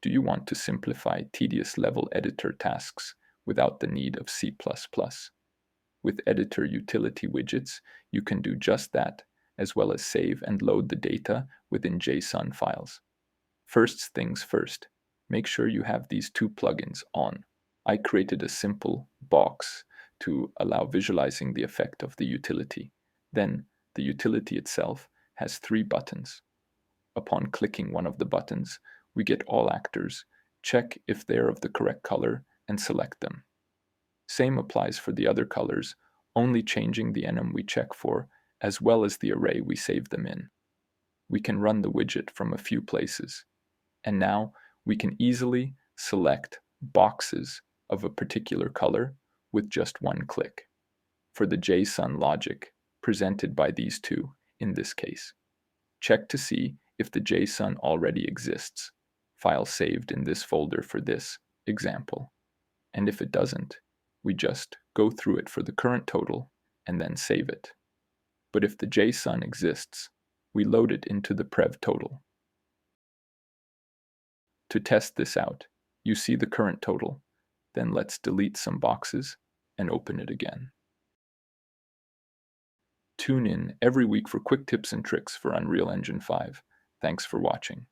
Do you want to simplify tedious level editor tasks without the need of C++? With editor utility widgets, you can do just that, as well as save and load the data within JSON files. First things first, make sure you have these two plugins on. I created a simple box to allow visualizing the effect of the utility. Then, the utility itself has 3 buttons. Upon clicking one of the buttons, we get all actors, check if they are of the correct color, and select them. Same applies for the other colors, only changing the enum we check for, as well as the array we save them in. We can run the widget from a few places. And now we can easily select boxes of a particular color with just one click. For the JSON logic presented by these two in this case, check to see if the JSON already exists, file saved in this folder for this example. And if it doesn't, we just go through it for the current total and then save it. But if the JSON exists, we load it into the prev total. To test this out, you see the current total. Then let's delete some boxes and open it again. Tune in every week for quick tips and tricks for Unreal Engine 5. Thanks for watching.